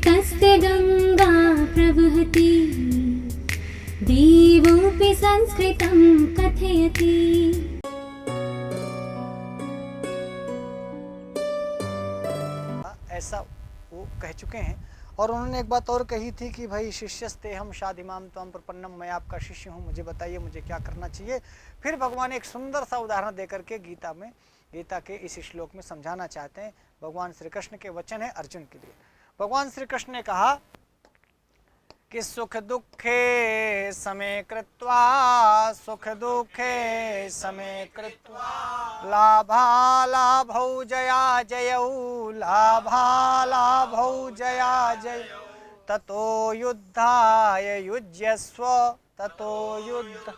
ततस्ते गंगा प्रवहति देवोऽपि संस्कृतं कथयति। ऐसा वो कह चुके हैं। और उन्होंने एक बात और कही थी कि भाई शिष्यस्ते हम शादिमाम त्वं प्रपन्नम, मैं आपका शिष्य हूँ, मुझे बताइए मुझे क्या करना चाहिए। फिर भगवान एक सुंदर सा उदाहरण देकर के गीता के इस श्लोक में समझाना चाहते हैं। भगवान श्री कृष्ण के वचन है अर्जुन के लिए। भगवान श्री कृष्ण ने कहा कि सुख दुखे समे कृत्वा, सुख दुखे समे कृत्वा, लाभालाभौ जया जयौ, लाभालाभौ जया जय, ततो युद्धाय युज्यस्व, ततो युद्ध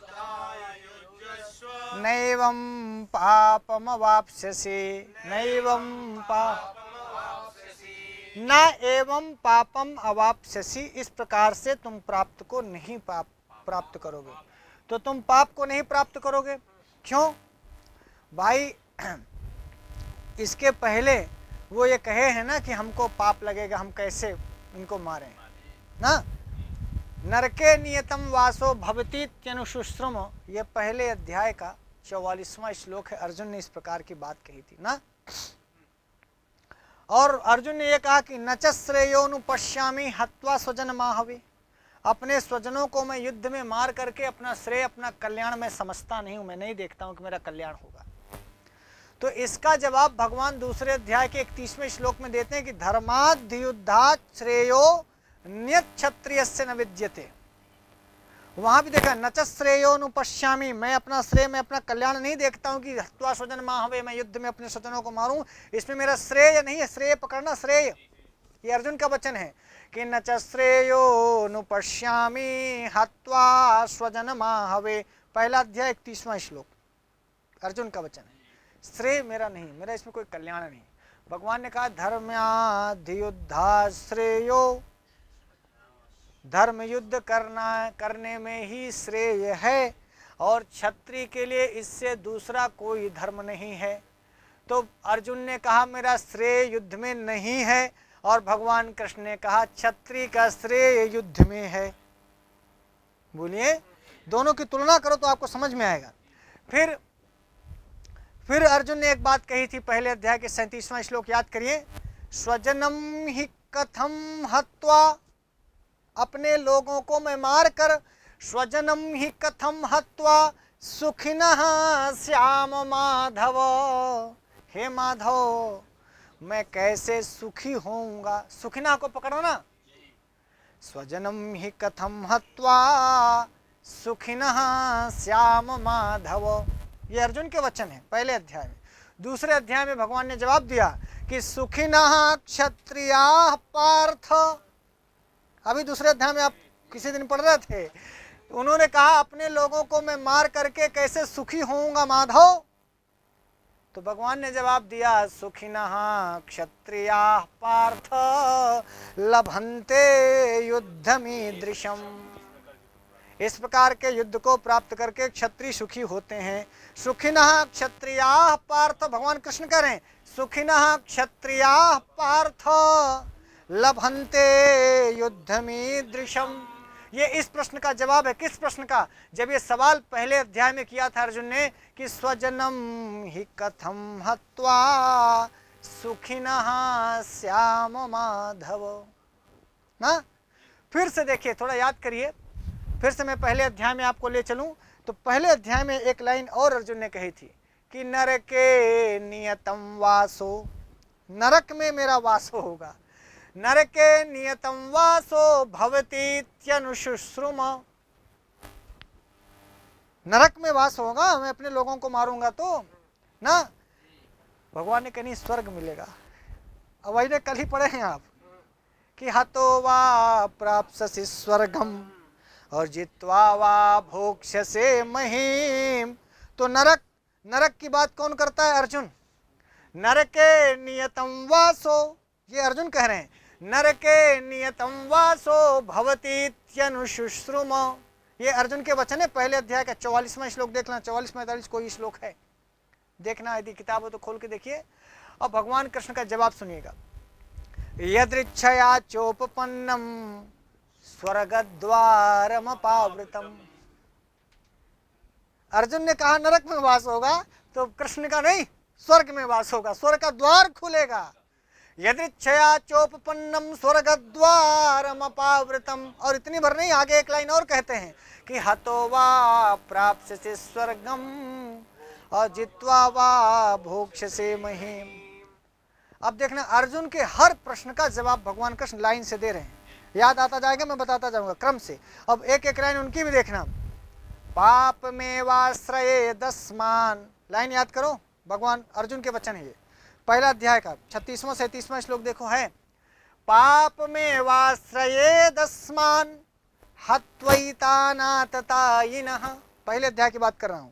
नैवं पापमवाप्स्यसि, नैवं पाप न एवं पापम अवाप्स्यसि। इस प्रकार से तुम प्राप्त को नहीं प्राप्त करोगे। तो तुम पाप को नहीं प्राप्त करोगे क्यों भाई? इसके पहले वो ये कहे हैं ना कि हमको पाप लगेगा, हम कैसे इनको मारें ना। नरके नियतम वासो भवतीत्यनुशुश्रुम, ये पहले अध्याय का 44वां श्लोक है। अर्जुन ने इस प्रकार की बात कही थी ना। और अर्जुन ने यह कहा कि नच श्रेयोनुपश्यामि हत्वा स्वजन माहवे, अपने स्वजनों को मैं युद्ध में मार करके अपना श्रेय, अपना कल्याण मैं समझता नहीं हूं, मैं नहीं देखता हूं कि मेरा कल्याण होगा। तो इसका जवाब भगवान दूसरे अध्याय के 31वें श्लोक में देते हैं कि धर्माद्युद्धात् श्रेयो नियत क्षत्रियस्य न विद्यते। वहां भी देखा नच श्रेयोनुपश्यामि, मैं अपना श्रेय, मैं अपना कल्याण नहीं देखता हूं कि हत्वा स्वजन माहवे, मैं युद्ध में अपने स्वजनों को मारूं, इसमें मेरा श्रेय नहीं है। श्रेय पकड़ना, श्रेय, ये अर्जुन का वचन है कि नच श्रेयोनुपश्यामि हत्वा स्वजन माहवे। पहला अध्याय 31वां श्लोक, अर्जुन का वचन है। श्रेय मेरा नहीं, मेरा इसमें कोई कल्याण नहीं। भगवान ने कहा धर्म्याद्युद्धात् श्रेयो, धर्म युद्ध करने में ही श्रेय है, और क्षत्रिय के लिए इससे दूसरा कोई धर्म नहीं है। तो अर्जुन ने कहा मेरा श्रेय युद्ध में नहीं है, और भगवान कृष्ण ने कहा क्षत्रिय का श्रेय युद्ध में है। बोलिए, दोनों की तुलना करो तो आपको समझ में आएगा। फिर अर्जुन ने एक बात कही थी पहले अध्याय के 37वां श्लोक याद करिए। स्वजनम ही कथम हत्वा, अपने लोगों को मैं मार कर, स्वजनम ही कथम हत्वा सुखिनः श्याम माधव, हे माधव मैं कैसे सुखी होऊंगा। सुखिना को पकड़ो ना। स्वजनम ही कथम हत्वा सुखिनः श्याम माधव, ये अर्जुन के वचन है पहले अध्याय में। दूसरे अध्याय में भगवान ने जवाब दिया कि सुखिनः क्षत्रियाः पार्थ। अभी दूसरे अध्याय में आप किसी दिन पढ़ रहे थे, उन्होंने कहा अपने लोगों को मैं मार करके कैसे सुखी होऊंगा माधव। तो भगवान ने जवाब दिया सुखिनः क्षत्रियाः पार्थ लभन्ते युद्धमीदृशम्। इस प्रकार के युद्ध को प्राप्त करके क्षत्रिय सुखी होते हैं। सुखिनः क्षत्रियाः पार्थ, भगवान कृष्ण कह रहे हैं सुखिनः क्षत्रियाः पार्थ लभन्ते युद्धमीदृशम्। ये इस प्रश्न का जवाब है। किस प्रश्न का? जब ये सवाल पहले अध्याय में किया था अर्जुन ने कि स्वजनम ही कथम हत्वा सुखिनः श्याम माधव ना। फिर से देखिए, थोड़ा याद करिए, फिर से मैं पहले अध्याय में आपको ले चलूं। तो पहले अध्याय में एक लाइन और अर्जुन ने कही थी कि नरके नियतम वासो, नरक में मेरा वास होगा। नरके नियतम वासो भवतीत्यनुशुश्रुम, नरक में वास होगा, मैं अपने लोगों को मारूंगा तो ना। भगवान ने कहीं स्वर्ग मिलेगा। अब वही कल ही पढ़े हैं आप कि हतो वा प्राप्स्यसि स्वर्गम और जित्वा वा भोक्ष्यसे महीम। तो नरक की बात कौन करता है? अर्जुन। नरके नियतम वासो, ये अर्जुन कह रहे हैं, नरके नियतम वासो भवतीत्यनुशुश्रुम। ये अर्जुन के वचन है। पहले अध्याय का 44वां श्लोक देखना, 44-45 कोई श्लोक है, देखना यदि किताब हो तो खोल के देखिए। और भगवान कृष्ण का जवाब सुनिएगा। यदृच्छया चोपपन्नम स्वर्गद्वारमपावृतम। अर्जुन ने कहा नरक में वास होगा, तो कृष्ण का नहीं, स्वर्ग में वास होगा, स्वर्ग का द्वार खुलेगा। यदृच्छया चोपपन्नम स्वर्गद्वारमपावृतम। और इतनी भर नहीं, आगे एक लाइन और कहते हैं कि हतो वा प्राप्स्यसि स्वर्गम और जित्वा वा भोक्ष्यसे महीम। अब देखना, अर्जुन के हर प्रश्न का जवाब भगवान कृष्ण लाइन से दे रहे हैं। याद आता जाएगा, मैं बताता जाऊंगा क्रम से। अब एक एक लाइन उनकी भी देखना। पाप में वाश्रये दस्मान, लाइन याद करो, भगवान अर्जुन के वचन है ये, पहला अध्याय का 36वां 37वां श्लोक देखो है। पाप में वाश्रये दस्मान हत्वैतानाततायिनः, पहले अध्याय की बात कर रहा हूं।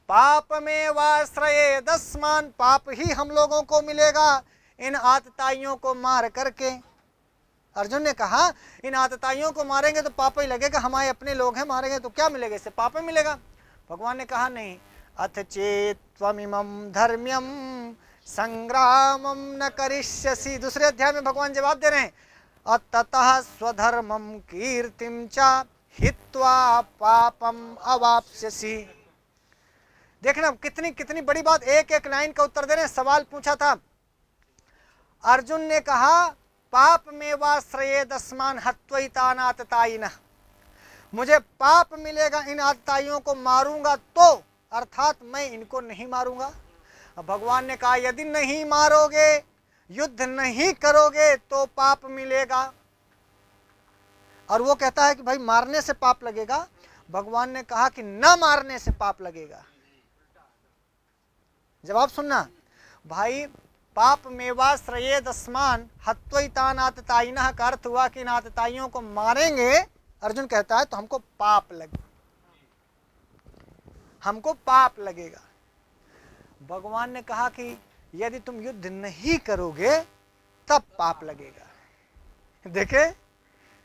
पाप में वाश्रये दस्मान, पाप ही हम लोगों को मिलेगा इन आतताइयों को मार करके। अर्जुन ने कहा इन आतताइयों को मारेंगे तो पाप ही लगेगा, हमारे अपने लोग हैं, मारेंगे तो क्या मिलेगा, इससे पाप ही मिलेगा। भगवान ने कहा नहीं, अथ चेत् त्वमिमं धर्म्यं संग्रामं न करिष्यसि। दूसरे अध्याय में भगवान जवाब दे रहे हैं, अततः स्वधर्मं कीर्तिं च हित्वा पापम अवाप्स्यसि। देखना कितनी कितनी बड़ी बात, एक एक लाइन का उत्तर दे रहे हैं। सवाल पूछा था, अर्जुन ने कहा पाप में वाश्रये दस्मान हत्वैतानाततायिनः, मुझे पाप मिलेगा इन आतताइयों को मारूंगा तो, अर्थात मैं इनको नहीं मारूंगा। अब भगवान ने कहा यदि नहीं मारोगे, युद्ध नहीं करोगे तो पाप मिलेगा। और वो कहता है कि भाई मारने से पाप लगेगा। भगवान ने कहा कि न मारने से पाप लगेगा। जवाब सुनना भाई, पाप मेवा श्रेय दस्मान हत्वैतानाततायिनः का अर्थ हुआ कि इन आतताइयों को मारेंगे, अर्जुन कहता है तो हमको पाप लगे, हमको पाप लगेगा। भगवान ने कहा कि यदि तुम युद्ध नहीं करोगे तब पाप लगेगा। देखे,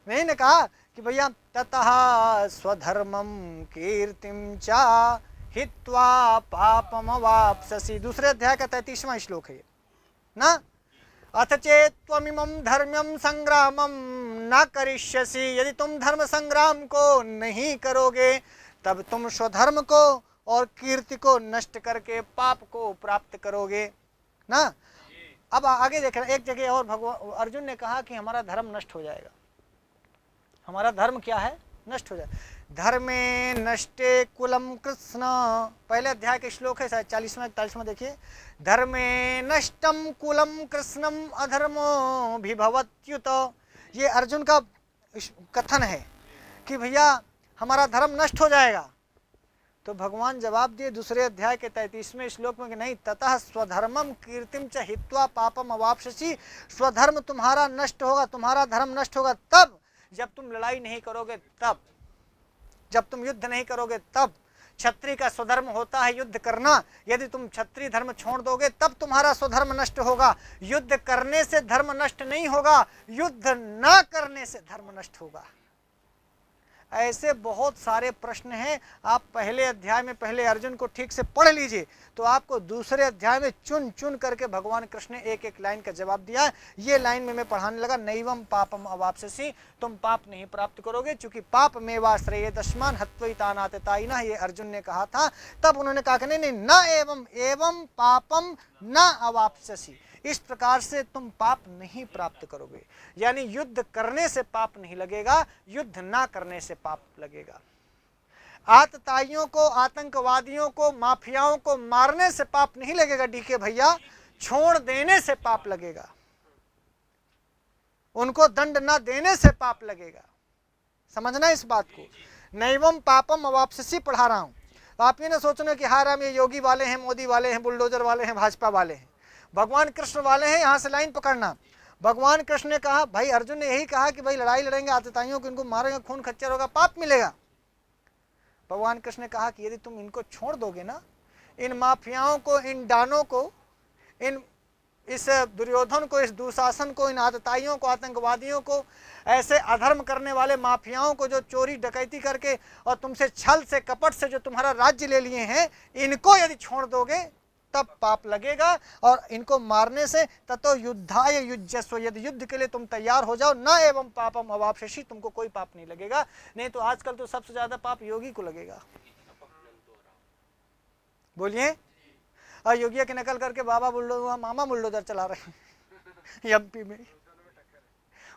नहीं ने कहा कि भैया ततः स्वधर्मम कीर्तिम चा हित्वा पापम वाप्स्यसि। दूसरे अध्याय का 33वां श्लोक है ना। अथ चेत् त्वमिमं धर्म्यं संग्रामं न करिष्यसि, यदि तुम धर्म संग्राम को नहीं करोगे तब तुम स्वधर्म को और कीर्ति को नष्ट करके पाप को प्राप्त करोगे ना। अब आगे देख रहे, एक जगह और भगवान अर्जुन ने कहा कि हमारा धर्म नष्ट हो जाएगा। हमारा धर्म क्या है, नष्ट हो जाए। धर्मे नष्टे कुलम कृष्ण, पहले अध्याय के श्लोक है शायद 40वां 41वां, देखिए। धर्मे नष्टम कुलम कृष्णम अधर्मो विभवत्युत, ये अर्जुन का कथन है कि भैया हमारा धर्म नष्ट हो जाएगा। तो भगवान जवाब दिए दूसरे अध्याय के 33वें श्लोक में कि नहीं, ततः स्वधर्मम कीर्तिम च हित्वा पापम अवाप्स्यसि। स्वधर्म तुम्हारा नष्ट होगा, तुम्हारा धर्म नष्ट होगा तब जब तुम लड़ाई नहीं करोगे, तब जब तुम युद्ध नहीं करोगे तब। क्षत्रिय का स्वधर्म होता है युद्ध करना, यदि तुम क्षत्रिय धर्म छोड़ दोगे तब तुम्हारा स्वधर्म नष्ट होगा। युद्ध करने से धर्म नष्ट नहीं होगा, युद्ध न करने से धर्म नष्ट होगा। ऐसे बहुत सारे प्रश्न हैं, आप पहले अध्याय में पहले अर्जुन को ठीक से पढ़ लीजिए तो आपको दूसरे अध्याय में चुन चुन करके भगवान कृष्ण ने एक एक लाइन का जवाब दिया है। ये लाइन में मैं पढ़ाने लगा, नैवम पापम अवाप्स्यसि, तुम पाप नहीं प्राप्त करोगे, क्योंकि पाप मेवा श्रेय दस्मान हत्वैतानाततायिनः, ये अर्जुन ने कहा था। तब उन्होंने कहा कि नहीं, न एवं एवं पापम न अवाप्स्यसि, इस प्रकार से तुम पाप नहीं प्राप्त करोगे। यानी युद्ध करने से पाप नहीं लगेगा, युद्ध ना करने से पाप लगेगा। आतताइयों को, आतंकवादियों को, माफियाओं को मारने से पाप नहीं लगेगा डीके भैया, छोड़ देने से पाप लगेगा, उनको दंड ना देने से पाप लगेगा। समझना इस बात को। नैवम पापम अवाप्स्यसि पढ़ा रहा हूं। आप ये ना सोचना कि हाँ राम ये योगी वाले हैं, मोदी वाले हैं, बुलडोजर वाले हैं, भाजपा वाले हैं। भगवान कृष्ण वाले हैं, यहां से लाइन पकड़ना। भगवान कृष्ण ने कहा, भाई अर्जुन ने यही कहा कि भाई लड़ाई लड़ेंगे, आतताइयों को इनको मारेंगे, खून खच्चर होगा, पाप मिलेगा। भगवान कृष्ण ने कहा कि यदि तुम इनको छोड़ दोगे ना, इन माफियाओं को, इन डानों को, इस दुर्योधन को, इस दुशासन को, इन आतताइयों को, आतंकवादियों को, ऐसे अधर्म करने वाले माफियाओं को जो चोरी डकैती करके और तुमसे छल से कपट से जो तुम्हारा राज्य ले लिए हैं, इनको यदि छोड़ दोगे तब पाप लगेगा। और इनको मारने से ततो युद्धाय युज्यस्व, यदि युद्ध के लिए तुम तैयार हो जाओ, न एवं पापम अवाप्स्यसि, तुमको कोई पाप नहीं लगेगा। नहीं तो आजकल तो सबसे ज्यादा पाप योगी को लगेगा। बोलिए, और योगिया की नकल करके बाबा बुलडोजर, मामा बुलडोजर चला रहे हैं एमपी में।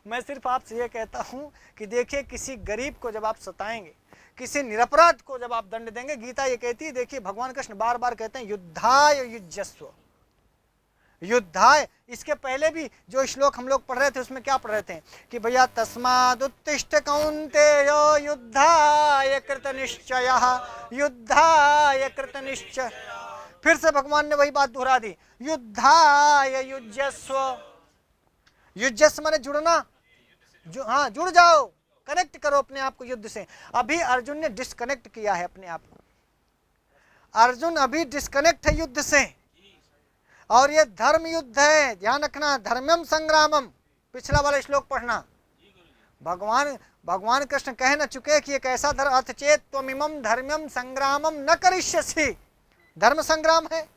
मैं सिर्फ आपसे ये कहता हूं कि देखिए, किसी गरीब को जब आप सताएंगे, किसी निरपराध को जब आप दंड देंगे, गीता ये कहती है, देखिए भगवान कृष्ण बार बार कहते हैं युद्धाय युज्यस्व, युद्धाय। इसके पहले भी जो श्लोक हम लोग पढ़ रहे थे उसमें क्या पढ़ रहे थे कि भैया तस्मादुत्तिष्ठ कौन्तेय युद्धाय कृतनिश्चयः, युद्धाय कृतनिश्चय। फिर से भगवान ने वही बात दोहरा दी, युद्धाय युज्यस्व। युज्यस्व माने जुड़ना, हाँ जुड़ जाओ, कनेक्ट करो अपने आप को युद्ध से। अभी अर्जुन ने डिस्कनेक्ट किया है अपने आप को, अर्जुन अभी डिस्कनेक्ट है युद्ध से। और ये धर्म युद्ध है, ध्यान रखना, धर्मम संग्रामम। पिछला वाला श्लोक पढ़ना, भगवान कृष्ण कह न चुके कि एक ऐसा धर्म, अथ चेत त्वमिमं धर्मम संग्रामम न करिष्यसि, धर्म संग्राम है,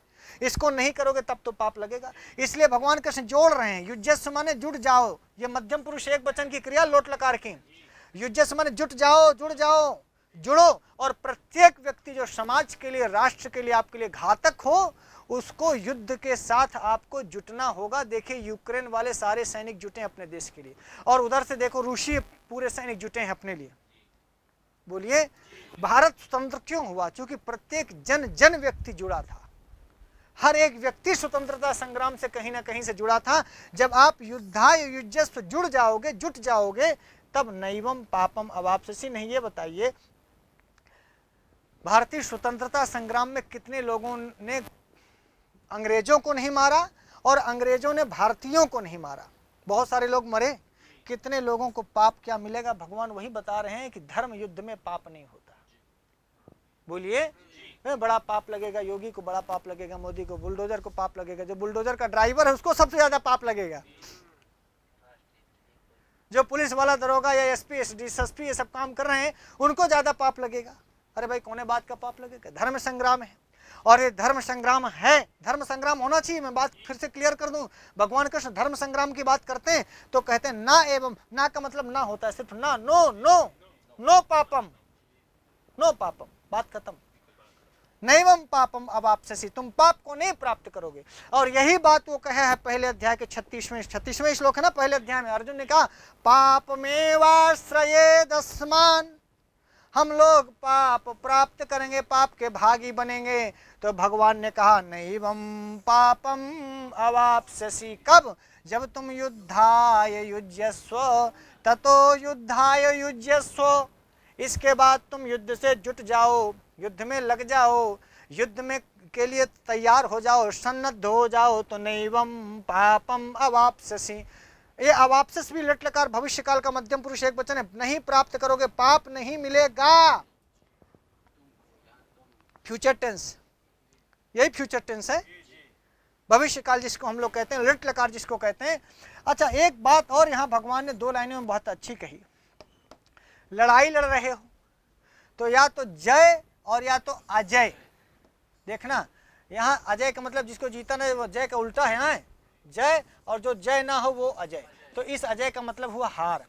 इसको नहीं करोगे तब तो पाप लगेगा। इसलिए भगवान कृष्ण जोड़ रहे हैं, युज्यस्व माने जुड़ जाओ, ये मध्यम पुरुष एक वचन की क्रिया लोट लकार की। युज्यस्व माने जुट जाओ, जुड़ जाओ, जुड़ो। और प्रत्येक व्यक्ति जो समाज के लिए, राष्ट्र के लिए, आपके लिए घातक हो, उसको युद्ध के साथ आपको जुटना होगा। देखिए यूक्रेन वाले सारे सैनिक जुटे हैं अपने देश के लिए, और उधर से देखो रूसी पूरे सैनिक जुटे हैं अपने लिए। बोलिए, भारत स्वतंत्र क्यों हुआ? क्योंकि प्रत्येक जन व्यक्ति जुड़ा था, हर एक व्यक्ति स्वतंत्रता संग्राम से कहीं ना कहीं से जुड़ा था। जब आप युद्धाय युज्यस्व जुड़ जाओगे, जुट जाओगे, तब नैवम पापम अवाप्स्यसि। नहीं, ये बताइए, भारतीय स्वतंत्रता संग्राम में कितने लोगों ने अंग्रेजों को नहीं मारा और अंग्रेजों ने भारतीयों को नहीं मारा? बहुत सारे लोग मरे, कितने लोगों को पाप क्या मिलेगा? भगवान वही बता रहे हैं कि धर्म युद्ध में पाप नहीं होता। बोलिए, बड़ा पाप लगेगा, योगी को बड़ा पाप लगेगा, मोदी को, बुलडोजर को पाप लगेगा, जो बुलडोजर का ड्राइवर है उसको सबसे ज्यादा पाप लगेगा, जो पुलिस वाला, दरोगा या एसपी एसपी ये सब काम कर रहे हैं उनको ज्यादा पाप लगेगा। अरे भाई, कौने बात का पाप लगेगा? धर्म संग्राम है, और ये धर्म संग्राम है, धर्म संग्राम होना चाहिए। मैं बात फिर से क्लियर कर दूं, भगवान कृष्ण धर्म संग्राम की बात करते हैं तो कहते हैं ना एवं, ना का मतलब ना होता है, सिर्फ ना, नो नो नो पापम, नो पापम, बात खत्म। नैवम पापम अवाप्स्यसि, तुम पाप को नहीं प्राप्त करोगे। और यही बात वो कहे है पहले अध्याय के 36वें श्लोक है ना, पहले अध्याय में अर्जुन ने कहा पापमेवाश्रयेदस्मान्, हम लोग पाप प्राप्त करेंगे, पाप के भागी बनेंगे। तो भगवान ने कहा नैवम पापम अवाप्स्यसि, कब? जब तुम युद्धाय युज्यस्व, ततो युद्धाय युज्यस्व, इसके बाद तुम युद्ध से जुट जाओ, युद्ध में लग जाओ, युद्ध में के लिए तैयार हो जाओ, सन्नद्ध हो जाओ। तो नैवम पापम अवाप्स्यसि, ये अवाप्स्यस भी लट लकार भविष्य काल का मध्यम पुरुष एक वचन है, नहीं प्राप्त करोगे, पाप नहीं मिलेगा। फ्यूचर टेंस, यही फ्यूचर टेंस है, भविष्य काल जिसको हम लोग कहते हैं, लट लकार जिसको कहते हैं। अच्छा, एक बात और यहाँ भगवान ने 2 लाइनों में बहुत अच्छी कही, लड़ाई लड़ रहे हो तो या तो जय और या तो अजय। देखना, यहाँ अजय का मतलब जिसको जीता ना, वो जय का उल्टा है ना, जय, और जो जय ना हो वो अजय। तो इस अजय का मतलब हुआ हार।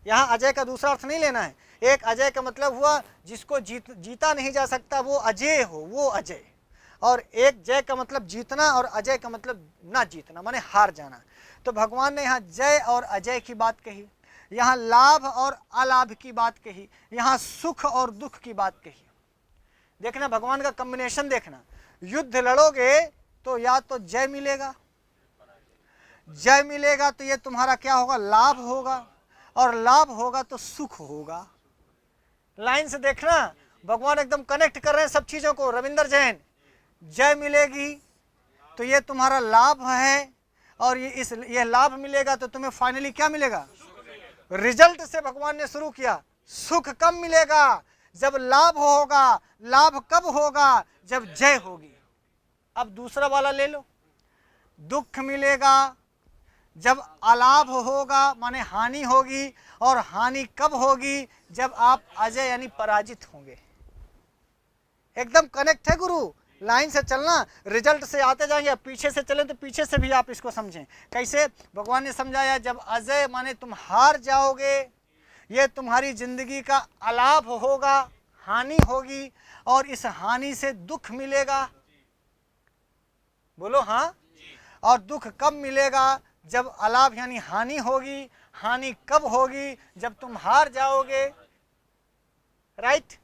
यहाँ अजय का दूसरा अर्थ नहीं लेना है। एक अजय का मतलब हुआ जिसको जीता नहीं जा सकता, वो अजय हो, वो अजय। और एक जय का मतलब जीतना, और अजय का मतलब ना जीतना, माने हार जाना। तो भगवान ने यहाँ जय और अजय की बात कही, यहाँ लाभ और अलाभ की बात कही, यहाँ सुख और दुख की बात कही। देखना भगवान का कॉम्बिनेशन देखना, युद्ध लड़ोगे तो या तो जय मिलेगा, जय मिलेगा तो ये तुम्हारा क्या होगा? लाभ होगा, और लाभ होगा तो सुख होगा। लाइन से देखना, भगवान एकदम कनेक्ट कर रहे हैं सब चीजों को। रविंदर जैन, जय मिलेगी तो ये तुम्हारा लाभ है, और ये लाभ मिलेगा तो तुम्हें फाइनली क्या मिलेगा? रिजल्ट से भगवान ने शुरू किया, सुख कब मिलेगा? जब लाभ होगा। लाभ कब होगा? जब जय होगी। अब दूसरा वाला ले लो, दुख मिलेगा जब अलाभ होगा, माने हानि होगी। और हानि कब होगी? जब आप अजय यानी पराजित होंगे। एकदम कनेक्ट है गुरु, लाइन से चलना, रिजल्ट से आते जाएंगे। अब पीछे से चले तो पीछे से भी आप इसको समझें। कैसे? भगवान ने समझाया, जब अजय माने तुम हार जाओगे, ये तुम्हारी जिंदगी का अलाभ होगा, हानि होगी, और इस हानि से दुख मिलेगा। बोलो हाँ। और दुख कब मिलेगा? जब अलाभ यानी हानि होगी। हानि कब होगी? जब तुम हार जाओगे। राइट?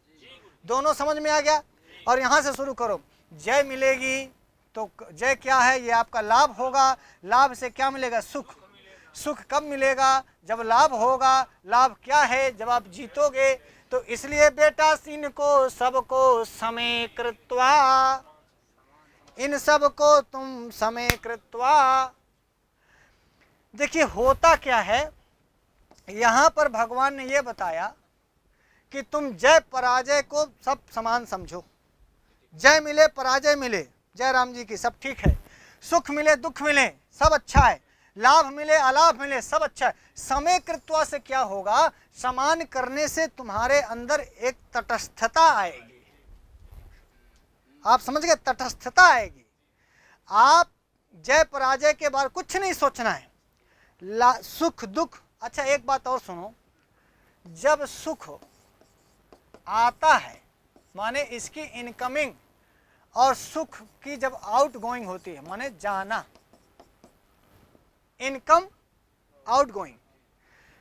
दोनों समझ में आ गया। और यहां से शुरू करो। जय मिलेगी तो जय क्या है? ये आपका लाभ होगा। लाभ से क्या मिलेगा? सुख। सुख कब मिलेगा? जब लाभ होगा। लाभ क्या है? जब आप जीतोगे। तो इसलिए बेटा इनको सबको समय कृत्वा, इन सब को तुम समय कृत्वा। देखिए होता क्या है, यहां पर भगवान ने यह बताया कि तुम जय पराजय को सब समान समझो। जय मिले पराजय मिले, जय राम जी की, सब ठीक है। सुख मिले दुख मिले, सब अच्छा है। लाभ मिले अलाभ मिले, सब अच्छा है। समय कृत्वा से क्या होगा? समान करने से तुम्हारे अंदर एक तटस्थता आएगी। आप समझ गए? तटस्थता आएगी। आप जय पराजय के बारे कुछ नहीं सोचना है। सुख दुख। अच्छा एक बात और सुनो, जब सुख आता है माने इसकी इनकमिंग, और सुख की जब आउट गोइंग होती है माने जाना, इनकम आउट गोइंग।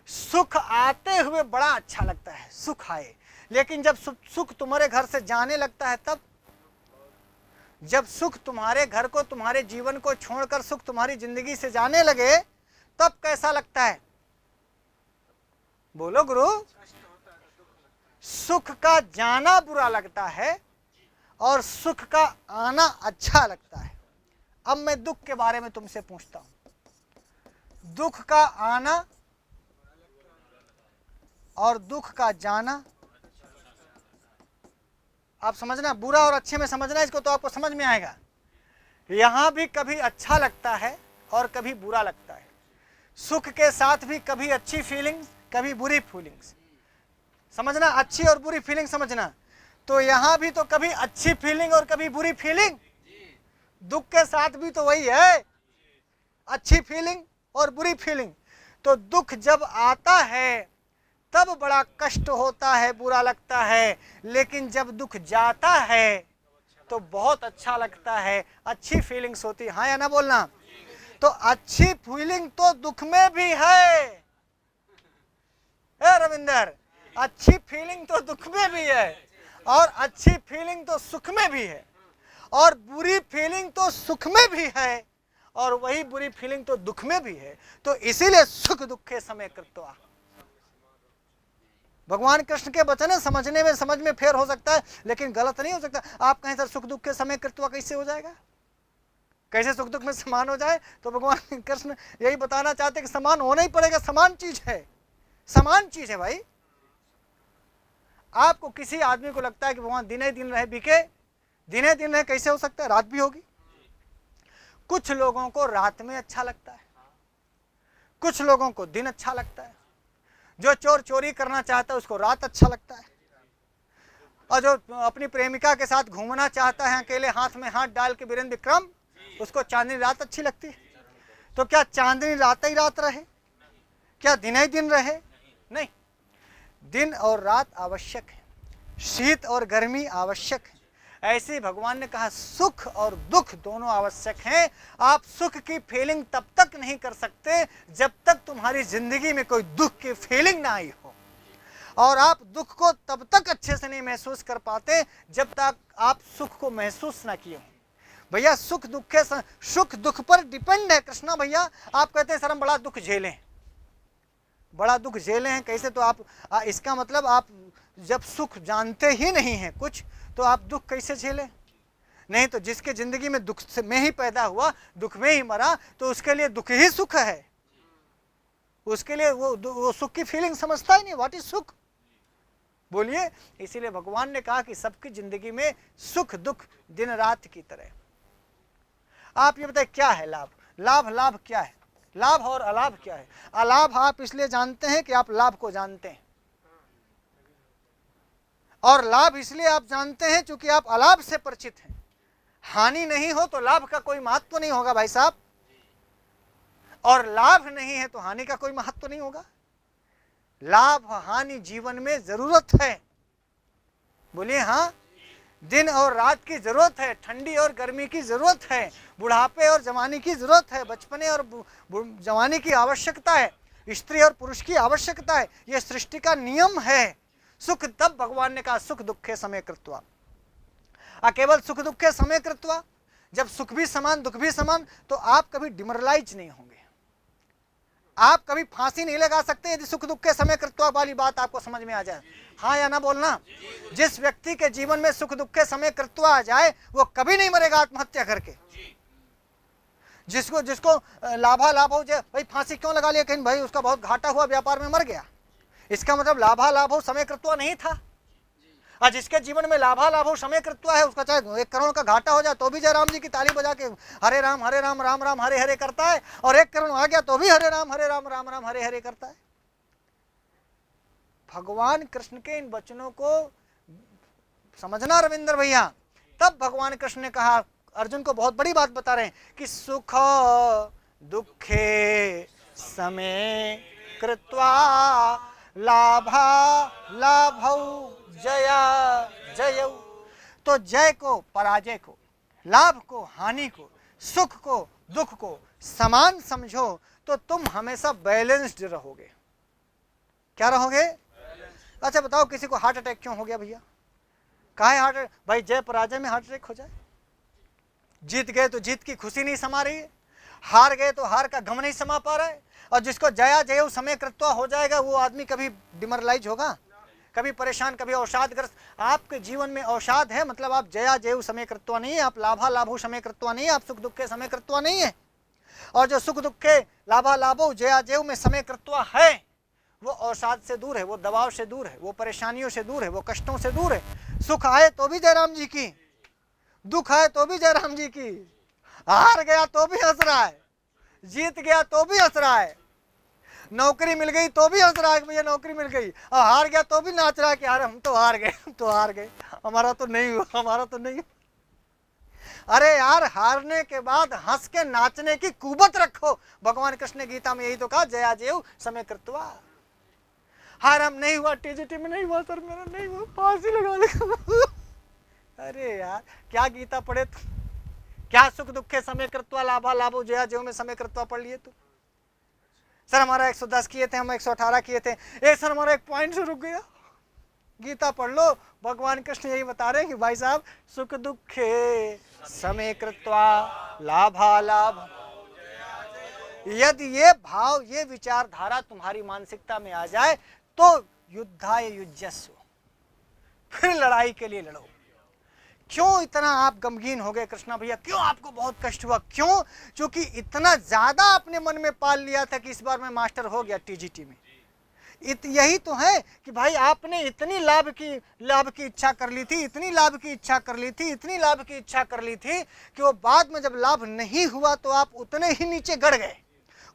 सुख आते हुए बड़ा अच्छा लगता है, सुख आए। लेकिन जब सुख तुम्हारे घर से जाने लगता है तब, जब सुख तुम्हारे घर को, तुम्हारे जीवन को छोड़कर सुख तुम्हारी जिंदगी से जाने लगे, तब कैसा लगता है? बोलो गुरु। सुख का जाना बुरा लगता है और सुख का आना अच्छा लगता है। अब मैं दुख के बारे में तुमसे पूछता हूं। दुख का आना और दुख का जाना, आप समझना, बुरा और अच्छे में समझना इसको, तो आपको समझ में आएगा। यहां भी कभी अच्छा लगता है और कभी बुरा लगता है। सुख के साथ भी कभी अच्छी फीलिंग्स कभी बुरी फीलिंग्स, समझना, अच्छी और बुरी फीलिंग समझना। तो यहां भी तो कभी अच्छी फीलिंग और कभी बुरी फीलिंग। दुख के साथ भी तो वही है, अच्छी फीलिंग और बुरी फीलिंग। तो दुख जब आता है तब बड़ा कष्ट होता है, बुरा लगता है। लेकिन जब दुख जाता है तो बहुत अच्छा लगता है, अच्छी फीलिंग्स होती है। हाँ या ना बोलना? तो अच्छी फीलिंग तो दुख में भी है। रविंदर, अच्छी फीलिंग तो दुख में भी है, और अच्छी फीलिंग तो सुख में भी है, और बुरी फीलिंग तो सुख में भी है, और वही बुरी फीलिंग तो दुख में भी है। तो इसीलिए सुख दुखे समय कृत्वा। भगवान कृष्ण के वचन है, समझने में समझ में फेर हो सकता है, लेकिन गलत नहीं हो सकता। आप कहें सर सुख दुख के समय कृत्वा कैसे हो जाएगा? कैसे सुख दुख में समान हो जाए? तो भगवान कृष्ण यही बताना चाहते कि समान होना ही पड़ेगा। समान चीज है, समान चीज है भाई। आपको किसी आदमी को लगता है कि भगवान दिने दिन रहे बिके, दिने दिन रहे, कैसे हो सकता है? रात भी होगी। कुछ लोगों को रात में अच्छा लगता है, कुछ लोगों को दिन अच्छा लगता है। जो चोर चोरी करना चाहता है उसको रात अच्छा लगता है, और जो अपनी प्रेमिका के साथ घूमना चाहता है अकेले हाथ में हाथ डाल के वीरेंद्र विक्रम, उसको चांदनी रात अच्छी लगती है। तो क्या चांदनी रात ही रात रहे? क्या दिन ही दिन रहे? नहीं, दिन और रात आवश्यक है, शीत और गर्मी आवश्यक है। ऐसे भगवान ने कहा सुख और दुख दोनों आवश्यक हैं। आप सुख की फीलिंग तब तक नहीं कर सकते जब तक तुम्हारी जिंदगी में कोई दुख की फीलिंग ना आई हो, और आप दुख को तब तक अच्छे से नहीं महसूस कर पाते जब तक आप सुख को महसूस ना किए हो। भैया सुख दुख पर डिपेंड है कृष्णा भैया। आप कहते हैं सर हम बड़ा दुख झेलें, बड़ा दुख झेले हैं कैसे? तो आप इसका मतलब आप जब सुख जानते ही नहीं हैं कुछ, तो आप दुख कैसे झेले? नहीं तो जिसके जिंदगी में दुख में ही पैदा हुआ, दुख में ही मरा, तो उसके लिए दुख ही सुख है। उसके लिए वो सुख की फीलिंग समझता ही नहीं। व्हाट इज सुख? बोलिए। इसीलिए भगवान ने कहा कि सबकी जिंदगी में सुख दुख दिन रात की तरह। आप ये बताए क्या है लाभ? लाभ क्या है? लाभ और अलाभ क्या है? अलाभ आप इसलिए जानते हैं कि आप लाभ को जानते हैं, और लाभ इसलिए आप जानते हैं क्योंकि आप अलाभ से परिचित हैं। हानि नहीं हो तो लाभ का कोई महत्व नहीं होगा भाई साहब, और लाभ नहीं है तो हानि का कोई महत्व नहीं होगा। लाभ हानि जीवन में जरूरत है, बोलिए हाँ। दिन और रात की जरूरत है, ठंडी और गर्मी की जरूरत है, बुढ़ापे और जवानी की जरूरत है, बचपने और जवानी की आवश्यकता है, स्त्री और पुरुष की आवश्यकता है। यह सृष्टि का नियम है। सुख तब भगवान ने कहा सुख दुखे समय कृत्वा, केवल सुख दुखे समय कृत्वा। जब सुख भी समान दुख भी समान तो आप कभी डिमोरलाइज नहीं होंगे, आप कभी फांसी नहीं लगा सकते यदि सुख दुख के समय कृत्वा वाली बात आपको समझ में आ जाए। हाँ या ना बोलना। जिस व्यक्ति के जीवन में सुख दुख के समय कृत्वा आ जाए वो कभी नहीं मरेगा आत्महत्या करके। जिसको जिसको लाभा लाभ हो जाए, भाई फांसी क्यों लगा लिया, कहीं भाई उसका बहुत घाटा हुआ व्यापार में मर गया, इसका मतलब लाभा लाभ हो समय कृत्वा नहीं था। और जिसके जीवन में लाभा लाभ हो समय कृत्वा है, उसका चाहे 1 करोड़ का घाटा हो जाए तो भी जयराम जी की ताली बजा के हरे राम राम राम हरे हरे करता है, और 1 करोड़ आ गया तो भी हरे राम राम राम हरे हरे करता है। भगवान कृष्ण के इन वचनों को समझना रविंद्र भैया। तब भगवान कृष्ण ने कहा, अर्जुन को बहुत बड़ी बात बता रहे हैं कि सुख दुखे समय कृत्वा लाभा लाभौ जया जयौ। तो जय को पराजय को, लाभ को हानि को, सुख को दुख को समान समझो तो तुम हमेशा बैलेंस्ड रहोगे। क्या रहोगे? अच्छा बताओ, किसी को हार्ट अटैक क्यों हो गया भैया? काहे हार्ट अटैक? भाई जय पराजय में हार्ट अटैक हो जाए। जीत गए तो जीत की खुशी नहीं समा रही है, हार गए तो हार का गम नहीं समा पा रहा है। और जिसको जया जय समय कृत्वा हो जाएगा वो आदमी कभी डिमोरलाइज होगा, कभी परेशान, कभी अवसादग्रस्त। आपके जीवन में अवसाद है मतलब आप जया जय समय कृत्वा नहीं है, आप लाभा लाभो समय कृत्वा नहीं है, आप सुख दुख के समय कृत्वा नहीं है। और जो सुख दुख के लाभा लाभो जया जय में समय कृत्वा है वो अवसाद से दूर है, वो दबाव से दूर है, वो परेशानियों से दूर है, वो कष्टों से दूर है। सुख आए तो भी जयराम जी की, दुख आए तो भी जयराम जी की, हार गया तो भी हंस रहा है, जीत गया तो भी हंस रहा है, नौकरी मिल गई तो भी हंस रहा है कि भैया नौकरी मिल गई, और हार गया तो भी नाच रहा है कि यार हम तो हार गए, हम तो हार गए, हमारा तो नहीं हुआ, हमारा तो नहीं हुआ। अरे यार, हारने के बाद हंस के नाचने की कुवत रखो। भगवान कृष्ण ने गीता में यही तो कहा, जया जय समय कृत्वा। हार हम नहीं हुआ, टीजीटी में नहीं हुआ सर, मेरा नहीं हुआ, फांसी लगा लेगा। अरे यार क्या गीता पढ़े तुम, क्या सुख दुख के समय कृत्वा लाभा लाभो जया जय में समय कृत्वा पढ़ लिए तुम? सर हमारा 110 किए थे, हम 118 किए थे, सर हमारा 1 पॉइंट से रुक गया। गीता पढ़ लो, भगवान कृष्ण यही बता रहे हैं कि भाई साहब सुख दुखे समय कृत्वा लाभा लाभ। यदि ये भाव, ये विचारधारा तुम्हारी मानसिकता में आ जाए तो युद्धाय युज्यस्व, फिर लड़ाई के लिए लड़ो। क्यों इतना आप गमगीन हो गए कृष्णा भैया, क्यों आपको बहुत कष्ट हुआ? क्यों? क्योंकि इतना ज्यादा आपने मन में पाल लिया था कि इस बार मैं मास्टर हो गया टीजीटी में। यही तो है कि भाई आपने इतनी लाभ की इच्छा कर ली थी, इतनी लाभ की इच्छा कर ली थी, इतनी लाभ की इच्छा कर ली थी कि वो बाद में जब लाभ नहीं हुआ तो आप उतने ही नीचे गड़ गए।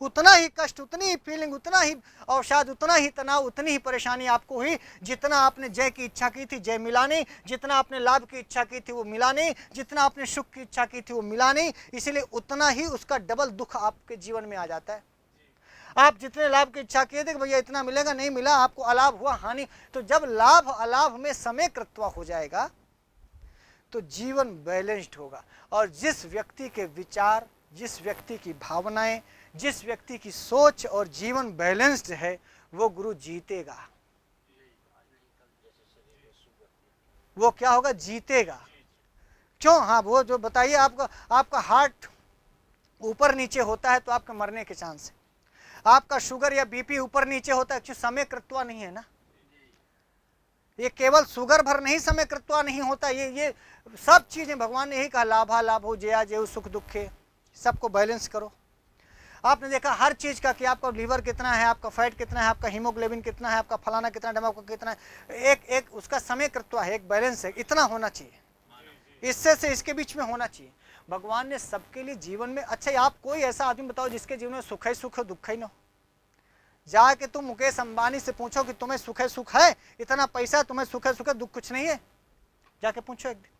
उतना ही कष्ट, उतनी ही फीलिंग, उतना ही अवसाद, उतना ही तनाव, उतनी ही परेशानी आपको हुई। जितना आपने जय की इच्छा की थी जय मिला नहीं, जितना आपने लाभ की इच्छा की थी वो मिला नहीं, जितना आपने सुख की इच्छा की थी वो मिला नहीं, इसीलिए उतना ही उसका डबल दुख आपके जीवन में आ जाता है। आप जितने लाभ की इच्छा किए थे कि भैया इतना मिलेगा, नहीं मिला, आपको अलाभ हुआ, हानि। तो जब लाभ अलाभ में समय कृत्वा हो जाएगा तो जीवन बैलेंस्ड होगा। और जिस व्यक्ति के विचार, जिस व्यक्ति की भावनाएं, जिस व्यक्ति की सोच और जीवन बैलेंस्ड है वो गुरु जीतेगा। वो क्या होगा? जीतेगा। क्यों? हाँ वो जो बताइए, आपका हार्ट ऊपर नीचे होता है तो आपके मरने के चांस है। आपका शुगर या बीपी ऊपर नीचे होता है, क्यों? समय कृत्वा नहीं है ना। ये केवल शुगर भर नहीं समय कृत्वा नहीं होता, ये सब चीजें भगवान ने यही कहा, लाभा लाभो जया जय सुख दुखे, सबको बैलेंस करो। आपने देखा हर चीज का कि आपका लीवर कितना है, आपका फैट कितना है, आपका हीमोग्लोबिन कितना है, आपका फलाना कितना है, आपका कितना है, एक उसका समय कृत्वा है, एक बैलेंस है, इतना होना चाहिए, इससे से इसके बीच में होना चाहिए। भगवान ने सबके लिए जीवन में, अच्छा आप कोई ऐसा आदमी बताओ जिसके जीवन में सुख है सुख, दुख ही ना हो। जाके तुम मुकेश अंबानी से पूछो कि तुम्हें सुख है सुख है, इतना पैसा, तुम्हें सुख है सुख है, दुख कुछ नहीं है, जाके पूछो एक दिन।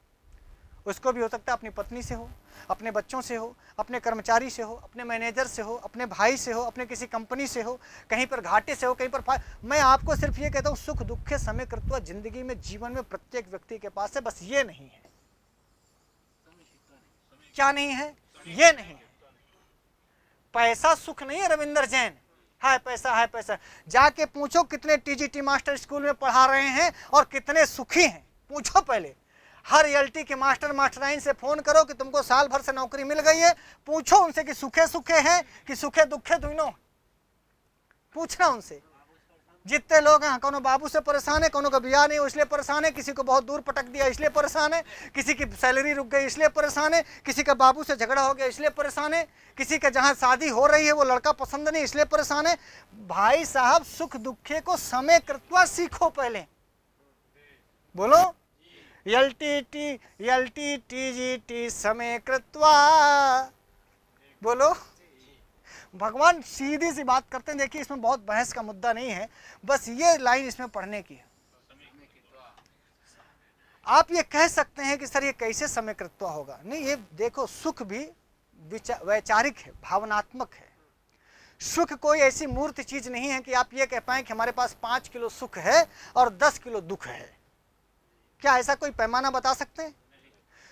उसको भी हो सकता है अपनी पत्नी से हो, अपने बच्चों से हो, अपने कर्मचारी से हो, अपने मैनेजर से हो, अपने भाई से हो, अपने किसी कंपनी से हो, कहीं पर घाटे से हो, कहीं पर मैं आपको सिर्फ ये कहता हूँ, सुख दुख के समय कृत्वा जिंदगी में, जीवन में प्रत्येक व्यक्ति के पास है, बस ये नहीं है। क्या नहीं है? ये नहीं है। पैसा सुख नहीं है रविंदर जैन, है पैसा, है पैसा। जाके पूछो कितने टीजीटी मास्टर स्कूल में पढ़ा रहे हैं और कितने सुखी हैं, पूछो पहले। हर एलटी के मास्टर मास्टराइन से फोन करो कि तुमको साल भर से नौकरी मिल गई है, पूछो उनसे कि सुखे सुखे हैं कि सुखे दुखे दोनों, पूछना उनसे। जितने लोग हैं, कोनो बाबू से परेशान है, कोनो का ब्याह नहीं इसलिए परेशान है, किसी को बहुत दूर पटक दिया इसलिए परेशान है, किसी की सैलरी रुक गई इसलिए परेशान है, किसी का बाबू से झगड़ा हो गया इसलिए परेशान है, किसी का जहां शादी हो रही है वो लड़का पसंद नहीं इसलिए परेशान है। भाई साहब, सुख दुखे को समय कृत्वा सीखो पहले। बोलो, एलटी टीजीटी समय कृत्वा। बोलो। भगवान सीधी सी बात करते हैं। देखिए, इसमें बहुत बहस का मुद्दा नहीं है, बस ये लाइन इसमें पढ़ने की है। आप ये कह सकते हैं कि सर ये कैसे समय कृत्वा होगा? नहीं, ये देखो, सुख भी वैचारिक है, भावनात्मक है। सुख कोई ऐसी मूर्त चीज नहीं है कि आप ये कह पाए कि हमारे पास 5 किलो सुख है और 10 किलो दुख है। क्या ऐसा कोई पैमाना बता सकते हैं?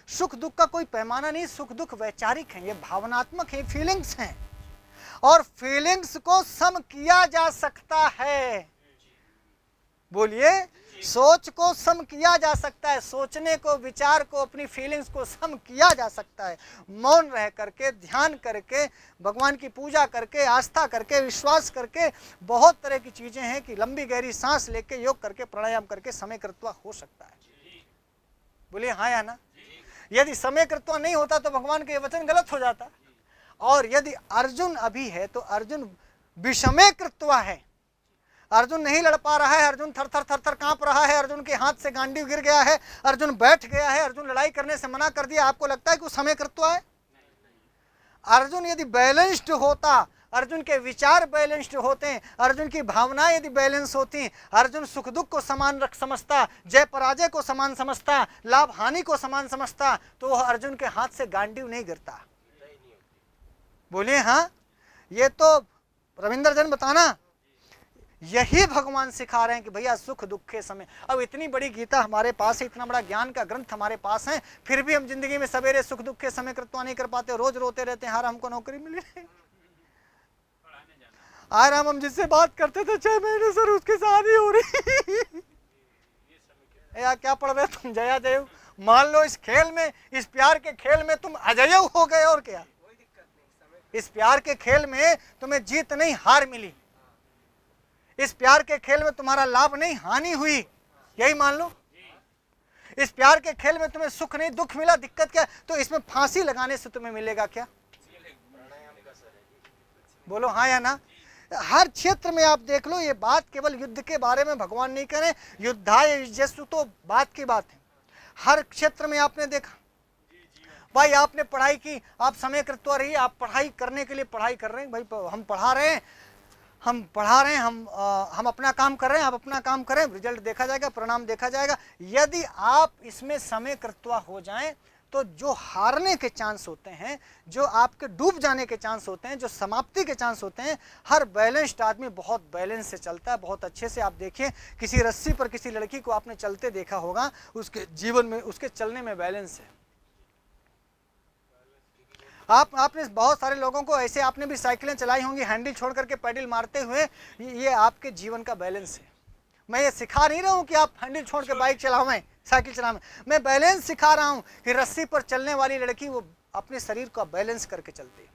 सुख दुख का कोई पैमाना नहीं। सुख दुख वैचारिक है, ये भावनात्मक है, फीलिंग्स हैं, और फीलिंग्स को सम किया जा सकता है। बोलिए, सोच को सम किया जा सकता है, सोचने को, विचार को, अपनी फीलिंग्स को सम किया जा सकता है। मौन रह करके, ध्यान करके, भगवान की पूजा करके, आस्था करके, विश्वास करके, बहुत तरह की चीजें हैं कि लंबी गहरी सांस लेके, योग करके, प्राणायाम करके समय कृत्वा हो सकता है। बोलिए हाँ या ना? यदि समय कृत्वा नहीं होता तो भगवान के वचन गलत हो जाता। और यदि अर्जुन अभी है तो अर्जुन विषमे कृत्वा है। अर्जुन नहीं लड़ पा रहा है, अर्जुन थर थर थर थर कांप रहा है, अर्जुन के हाथ से गांडीव गिर गया है, अर्जुन बैठ गया है, अर्जुन लड़ाई करने से मना कर दिया। आपको लगता है कि वो समय कृत्वा है? अर्जुन यदि बैलेंस्ड होता, अर्जुन के विचार बैलेंस्ड होते हैं, अर्जुन की भावनाएं यदि बैलेंस होती, अर्जुन सुख दुख को समान रख समझता, जय पराजय को समान समझता, लाभ हानि को समान समझता, तो वह अर्जुन के हाथ से गांडीव नहीं गिरता। बोलिए हाँ? ये तो रविंदर जैन बताना, यही भगवान सिखा रहे हैं कि भैया सुख दुख के समय। अब इतनी बड़ी गीता हमारे पास है, इतना बड़ा ज्ञान का ग्रंथ हमारे पास है, फिर भी हम जिंदगी में सवेरे सुख दुख के समय कृत्वा नहीं कर पाते, रोज रोते रहते हैं, हार हमको नौकरी मिली नहीं। आज हम जिससे बात करते थे 6 महीने सर उसकी शादी हो रही। यार क्या पढ़ रहे तुम? जया जय। मान लो इस खेल में, इस प्यार के खेल में तुम अजय हो गए, और क्या? इस प्यार के खेल में तुम्हें जीत नहीं हार मिली, इस प्यार के खेल में तुम्हारा लाभ नहीं हानि हुई, यही मान लो। इस प्यार के खेल में तुम्हें सुख नहीं दुख मिला, दिक्कत क्या? तो इसमें फांसी लगाने से तुम्हें मिलेगा क्या? बोलो हाँ या ना? हर क्षेत्र में आप देख लो, ये बात केवल युद्ध के बारे में भगवान नहीं करें, युद्धाय युज्यस्तु तो बात की बात है। हर क्षेत्र में आपने देखा, भाई आपने पढ़ाई की, आप समय कृत्वा रही, आप पढ़ाई करने के लिए पढ़ाई कर रहे हैं, भाई हम पढ़ा रहे हैं, हम अपना काम कर रहे हैं, आप अपना काम करें, रिजल्ट देखा जाएगा, परिणाम देखा जाएगा। यदि आप इसमें समय कृत्वा हो जाएं तो जो हारने के चांस होते हैं, जो आपके डूब जाने के चांस होते हैं, जो समाप्ति के चांस होते हैं, हर बैलेंस्ड आदमी बहुत बैलेंस से चलता है, बहुत अच्छे से। आप देखिए, किसी रस्सी पर किसी लड़की को आपने चलते देखा होगा, उसके जीवन में, उसके चलने में बैलेंस है। आपने बहुत सारे लोगों को ऐसे, आपने भी साइकिलें चलाई होंगी हैंडल छोड़ करके पैडल मारते हुए, ये आपके जीवन का बैलेंस है। मैं ये सिखा नहीं रहा हूँ कि आप हैंडल छोड़ के बाइक चलावें, साइकिल चलावें, मैं बैलेंस सिखा रहा हूँ कि रस्सी पर चलने वाली लड़की वो अपने शरीर का बैलेंस करके चलती है।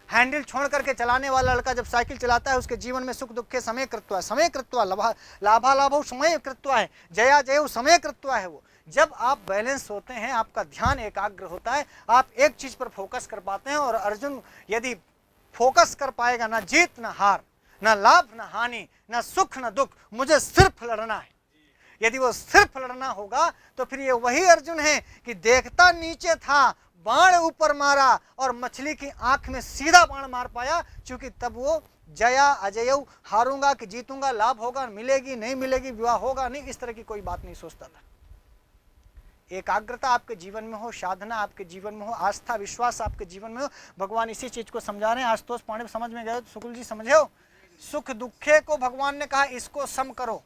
हैंडल छोड़ करके चलाने वाला लड़का जब साइकिल चलाता है, उसके जीवन में सुख दुख के समय कृत्वा है, समय कृत्वा, लाभा लाभो समय कृत्वा है, जया जय समय कृत्वा है। वो जब आप बैलेंस होते हैं, आपका ध्यान एकाग्र होता है, आप एक चीज पर फोकस कर पाते हैं। और अर्जुन यदि फोकस कर पाएगा, ना जीत ना हार, ना लाभ ना हानि, ना सुख ना दुख, मुझे सिर्फ लड़ना है। यदि वो सिर्फ लड़ना होगा तो फिर ये वही अर्जुन है कि देखता नीचे था, बाण ऊपर मारा और मछली की आंख में सीधा बाण मार पाया, क्योंकि तब वो जया अजय, हारूंगा कि जीतूंगा, लाभ होगा मिलेगी नहीं मिलेगी, विवाह होगा नहीं, इस तरह की कोई बात नहीं सोचता था। एकाग्रता आपके जीवन में हो, साधना आपके जीवन में हो, आस्था विश्वास आपके जीवन में हो। भगवान इसी चीज को समझा रहे हैं। आशुतोष पांडे समझ में गए? शुक्ल जी समझे हो? सुख दुखे को भगवान ने कहा इसको सम करो,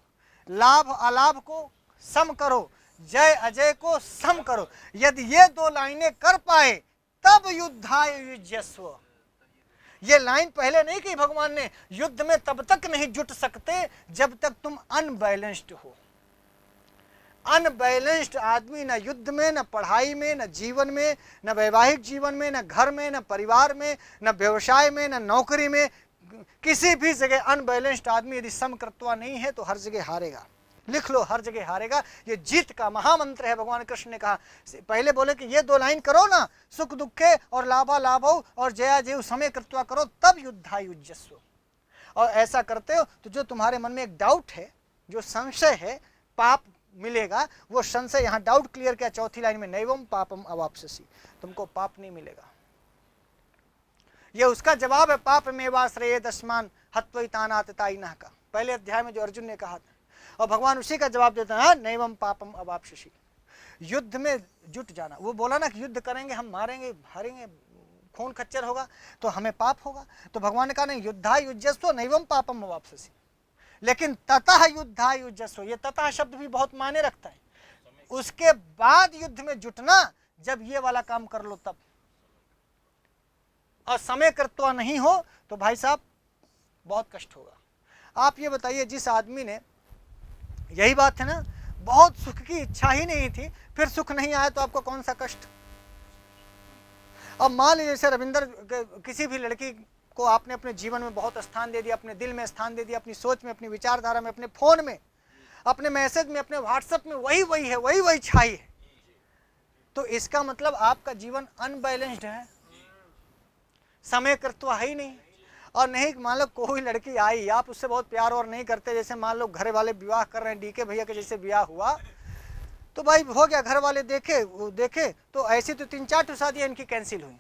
लाभ अलाभ को सम करो, जय अजय को सम करो। यदि ये दो लाइनें कर पाए तब युद्धाय युज्यस्व। ये लाइन पहले नहीं की भगवान ने, युद्ध में तब तक नहीं जुट सकते जब तक तुम अनबैलेंस्ड हो। अनबैलेंस्ड आदमी न युद्ध में, न पढ़ाई में, न जीवन में, न वैवाहिक जीवन में, न घर में, न परिवार में, न व्यवसाय में, न नौकरी में, किसी भी जगह अनबैलेंस्ड आदमी यदि समकर्तवा नहीं है तो हर जगह हारेगा। लिख लो, हर जगह हारेगा। ये जीत का महामंत्र है। भगवान कृष्ण ने कहा, पहले बोले कि ये दो लाइन करो ना, सुख दुखे और लाभा लाभो और जया जय समय कृत्वा करो तब युद्धा युज्यस्व। और ऐसा करते हो तो जो तुम्हारे मन में एक डाउट है, जो संशय है पाप मिलेगा, वो संशय यहाँ डाउट क्लियर किया चौथी लाइन में, नैवम पापम अवाप्स्यसि, तुमको पाप नहीं मिलेगा। ये उसका जवाब है पाप में वाश्रय दशमान हत्वैतानातताइनः का, पहले अध्याय में जो अर्जुन ने कहा था। और भगवान उसी का जवाब देता है, नैवम पापम अवाप्स्यसि। युद्ध में जुट जाना। वो बोला ना कि युद्ध करेंगे हम, मारेंगे हारेंगे, खून खच्चर होगा तो हमें पाप होगा। तो भगवान ने कहा नहीं, युद्धा युज्यस्व नैवम पापम अवाप्स्यसि। लेकिन ततः युद्धा युज्यस्व, ये ततः शब्द भी बहुत मायने रखता है। उसके बाद युद्ध में जुटना, जब ये वाला काम कर लो तब। और समय कर्तव्य नहीं हो तो भाई साहब बहुत कष्ट होगा। आप ये बताइए, जिस आदमी ने, यही बात है ना, बहुत सुख की इच्छा ही नहीं थी, फिर सुख नहीं आया तो आपको कौन सा कष्ट। अब मान लीजिए जैसे रविंदर, किसी भी लड़की को आपने अपने जीवन में बहुत स्थान दे दिया, अपने दिल में स्थान दे दिया, अपनी सोच में, अपनी विचारधारा में, अपने फोन में, अपने मैसेज में, अपने व्हाट्सएप में वही है, वही छाई है, तो इसका मतलब आपका जीवन अनबैलेंस्ड है, समय कर्तव्य है ही नहीं। और नहीं मान लो कोई लड़की आई, आप उससे बहुत प्यार और नहीं करते, जैसे मान लो घर वाले विवाह कर रहे हैं, डीके भैया के जैसे विवाह हुआ तो भाई हो गया, घर वाले देखे तो ऐसी तो 3-4 शादियाँ इनकी कैंसिल हुई।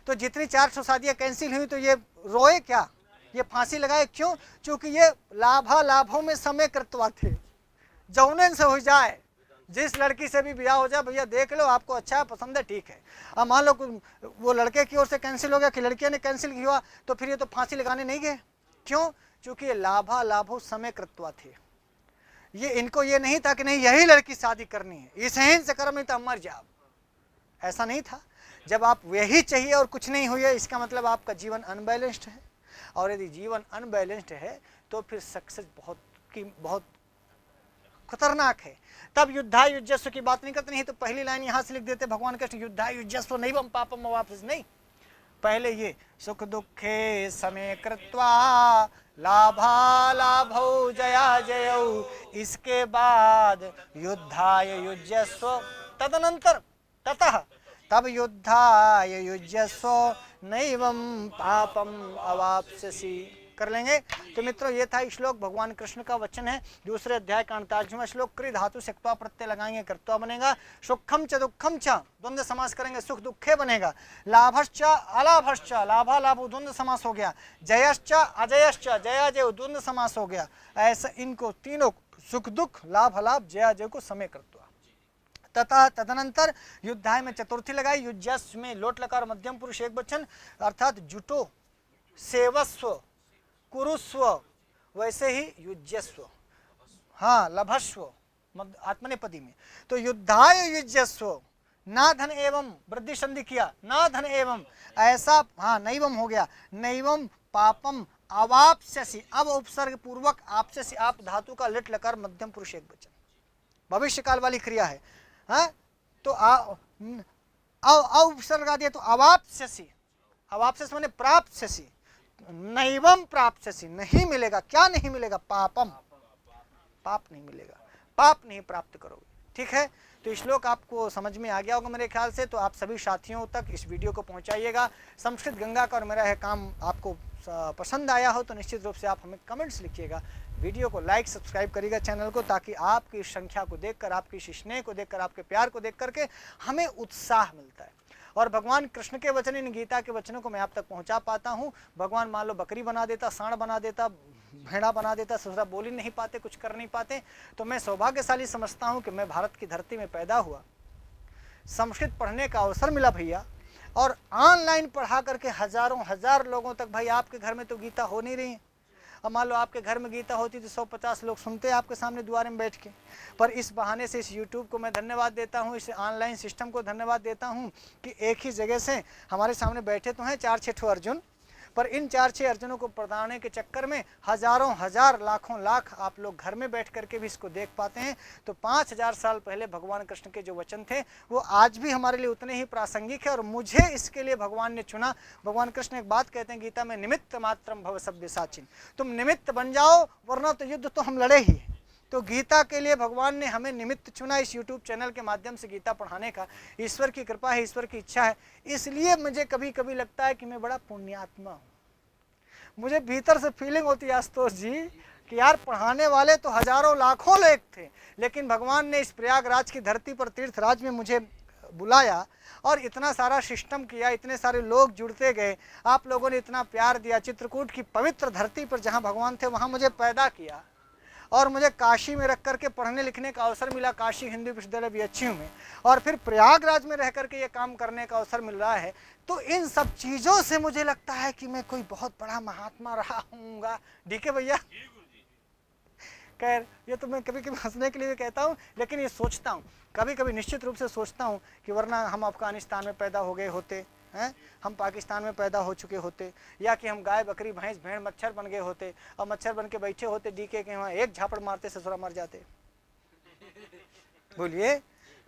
तो जितनी 400 शादियाँ कैंसिल हुई तो ये रोए क्या, ये फांसी लगाए क्यों? क्योंकि ये लाभों में समय कर्तव्य थे। जौनन से हो जाए, जिस लड़की से भी ब्याह हो जाए, भैया देख लो आपको अच्छा है, पसंद है, ठीक है। अब मान लो वो लड़के की ओर से कैंसिल हो गया कि लड़कियों ने कैंसिल किया, तो फिर ये तो फांसी लगाने नहीं गए। क्यों? क्योंकि ये लाभों समय कर्तव्य थे। ये इनको ये नहीं था कि नहीं यही लड़की शादी करनी है, इस से कर्म नहीं तो मर जाओ, ऐसा नहीं था। जब आप वही चाहिए और कुछ नहीं हुई है, इसका मतलब आपका जीवन अनबैलेंस्ड है। और यदि जीवन अनबैलेंस्ड है तो फिर सक्सेस बहुत खतरनाक है। तब युद्धा युज्यस्व की बात नहीं करते, नहीं तो पहली लाइन यहाँ से लिख देते भगवान कृष्ण, युद्धा युज्यस्व नैवम पापम अवाप्स्यसि। नहीं, पहले ये सुख दुखे समय कृत्वा लाभा लाभौ जया जयौ, इसके बाद युद्धाय युज्यस्व तदनंतर ततः तब युद्धाय युज्यस्व नैवम पापम अवाप्स्यसि। कर लेंगे। तो मित्रों ये था श्लोक, भगवान कृष्ण का वचन है। दूसरे अध्याय का 48वां श्लोक, कृ धातु से क्त्वा प्रत्यय लगाएंगे कर्तव्य बनेगा। सुखम च दुखम च द्वंद्व समास करेंगे, सुख दुखे बनेगा। लाभश्च अलाभश्च, लाभा लाभ द्वंद्व समास हो गया। जयश्च अजयश्च, जया जय द्वंद्व समास हो गया। ऐसा इनको तीनों सुख दुख लाभ लाभ जया जय को समय कर्तव्य। तथा तदनंतर युद्धाय में चतुर्थी लगाई, युज्यस्व में लोट लकार मध्यम पुरुष एक वचन, अर्थात जुटो, सेवस्व, कुरुस्व, वैसे ही युज्यस्व, हाँ लभस्व आत्मनेपदी में। तो युद्धाय युज्यस्व, ना धन एवं वृद्धि संधि किया, ना धन एवं, ऐसा हाँ नैवम हो गया, नैवम पापम अवाप्स्यसि। अब उपसर्ग पूर्वक आपस्यसि, आप धातु का लिट लकार मध्यम पुरुष एक वचन, भविष्य काल वाली क्रिया है। हाँ तो उपसर्ग आ दिया तो अवाप्स्यसि, अवाप्स्यसि माने प्राप्स्यसि, नैवम प्राप्स्यसि, नहीं मिलेगा। क्या नहीं मिलेगा? पापम, पाप नहीं मिलेगा, पाप नहीं प्राप्त करोगे। ठीक है, तो श्लोक आपको समझ में आ गया होगा मेरे ख्याल से। तो आप सभी साथियों तक इस वीडियो को पहुंचाइएगा। संस्कृत गंगा का और मेरा यह काम आपको पसंद आया हो तो निश्चित रूप से आप हमें कमेंट्स लिखिएगा। वीडियो को लाइक सब्सक्राइब करिएगा चैनल को, ताकि आपकी इस संख्या को देखकर, आपकी इस स्नेह को देखकर, आपके प्यार को देख करके हमें उत्साह मिलता है। और भगवान कृष्ण के वचन, इन गीता के वचनों को मैं आप तक पहुंचा पाता हूं। भगवान मान लो बकरी बना देता, सांड बना देता, भेड़ा बना देता, ससुरा बोल ही नहीं पाते, कुछ कर नहीं पाते, तो मैं सौभाग्यशाली समझता हूं कि मैं भारत की धरती में पैदा हुआ संस्कृत पढ़ने का अवसर मिला भैया, और ऑनलाइन पढ़ा करके हज़ारों हजार लोगों तक, भाई आपके घर में तो गीता हो नहीं रही है। अब मान लो आपके घर में गीता होती तो 150 लोग सुनते आपके सामने द्वारे में बैठ के, पर इस बहाने से इस यूट्यूब को मैं धन्यवाद देता हूँ, इस ऑनलाइन सिस्टम को धन्यवाद देता हूँ कि एक ही जगह से हमारे सामने बैठे तो हैं 4-6 ठो अर्जुन, पर इन 4-6 अर्जुनों को पढ़ाने के चक्कर में हज़ारों हजार लाखों लाख आप लोग घर में बैठ करके भी इसको देख पाते हैं। तो 5000 साल पहले भगवान कृष्ण के जो वचन थे वो आज भी हमारे लिए उतने ही प्रासंगिक है, और मुझे इसके लिए भगवान ने चुना। भगवान कृष्ण एक बात कहते हैं गीता में, निमित्त मात्रम भव सव्यसाचिन, तुम निमित्त बन जाओ, वरना तो युद्ध तो हम लड़े ही। तो गीता के लिए भगवान ने हमें निमित्त चुना, इस यूट्यूब चैनल के माध्यम से गीता पढ़ाने का। ईश्वर की कृपा है, ईश्वर की इच्छा है, इसलिए मुझे कभी कभी लगता है कि मैं बड़ा पुण्यात्मा हूँ। मुझे भीतर से फीलिंग होती है आशुतोष जी कि यार पढ़ाने वाले तो हजारों लाखों लोग थे, लेकिन भगवान ने इस प्रयागराज की धरती पर तीर्थराज में मुझे बुलाया और इतना सारा सिस्टम किया, इतने सारे लोग जुड़ते गए, आप लोगों ने इतना प्यार दिया। चित्रकूट की पवित्र धरती पर जहाँ भगवान थे वहाँ मुझे पैदा किया, और मुझे काशी में रख करके पढ़ने लिखने का अवसर मिला, काशी हिंदू विश्वविद्यालय बीएचयू में, और फिर प्रयागराज में रह करके ये काम करने का अवसर मिल रहा है। तो इन सब चीज़ों से मुझे लगता है कि मैं कोई बहुत बड़ा महात्मा रहा हूँगा। डीके भैया खैर, ये तो मैं कभी कभी हंसने के लिए कहता हूँ, लेकिन ये सोचता हूँ, कभी कभी निश्चित रूप से सोचता हूँ कि वरना हम अफगानिस्तान में पैदा हो गए होते हैं, हम पाकिस्तान में पैदा हो चुके होते, या कि हम गाय बकरी भैंस भेड़ मच्छर बन गए होते और मच्छर बन के बैठे होते डीके के वहाँ, एक झापड़ मारते ससुरा मर जाते। बोलिए,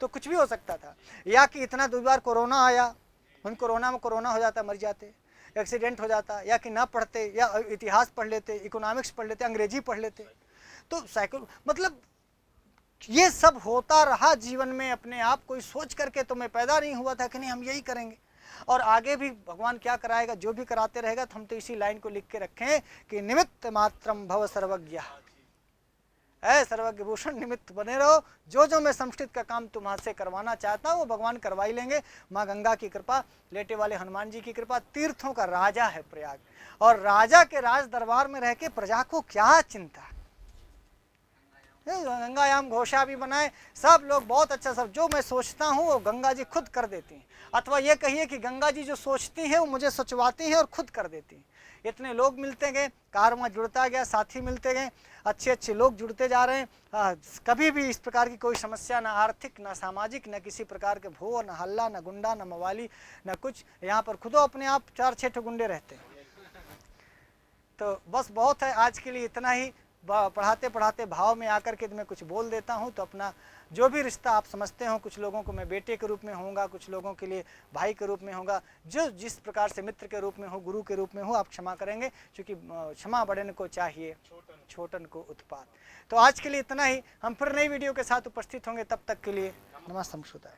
तो कुछ भी हो सकता था। या कि इतना 2 बार कोरोना आया, उन कोरोना में कोरोना हो जाता, मर जाते, एक्सीडेंट हो जाता, या कि ना पढ़ते, या इतिहास पढ़ लेते, इकोनॉमिक्स पढ़ लेते, अंग्रेजी पढ़ लेते। तो मतलब ये सब होता रहा जीवन में, अपने आप कोई सोच करके तो मैं पैदा नहीं हुआ था कि नहीं हम यही करेंगे, और आगे भी भगवान क्या कराएगा, जो भी कराते रहेगा। तो हम तो इसी लाइन को लिख के रखें कि निमित्त मात्रम भव सर्वज्ञ, ऐ सर्वज्ञ भूषण निमित्त बने रहो। जो जो मैं संस्कृत का काम तुम्हारे से करवाना चाहता हूँ वो भगवान करवा ही लेंगे। माँ गंगा की कृपा, लेटे वाले हनुमान जी की कृपा, तीर्थों का राजा है प्रयाग, और राजा के राज दरबार में रह के प्रजा को क्या चिंता। गंगायाम घोषा भी बनाए, सब लोग बहुत अच्छा, सब जो मैं सोचता हूँ वो गंगा जी खुद कर देती हैं, अथवा ये कहिए कि गंगा जी जो सोचती हैं वो मुझे सोचवाती हैं और खुद कर देती हैं। इतने लोग मिलते गए, कारवां जुड़ता गया, साथी मिलते गए, अच्छे अच्छे लोग जुड़ते जा रहे हैं। कभी भी इस प्रकार की कोई समस्या, ना आर्थिक, ना सामाजिक, ना किसी प्रकार के भू, ना हल्ला, ना गुंडा, ना मवाली, ना कुछ। यहाँ पर खुद अपने आप 4-6 गुंडे रहते हैं। तो बस बहुत है आज के लिए, इतना ही। पढ़ाते पढ़ाते भाव में आकर के मैं कुछ बोल देता हूँ। तो अपना जो भी रिश्ता आप समझते हो, कुछ लोगों को मैं बेटे के रूप में होऊंगा, कुछ लोगों के लिए भाई के रूप में होगा, जो जिस प्रकार से मित्र के रूप में हो, गुरु के रूप में हो, आप क्षमा करेंगे, क्योंकि क्षमा बड़न को चाहिए, छोटन को उत्पात। तो आज के लिए इतना ही। हम फिर नई वीडियो के साथ उपस्थित होंगे, तब तक के लिए नमस्ते।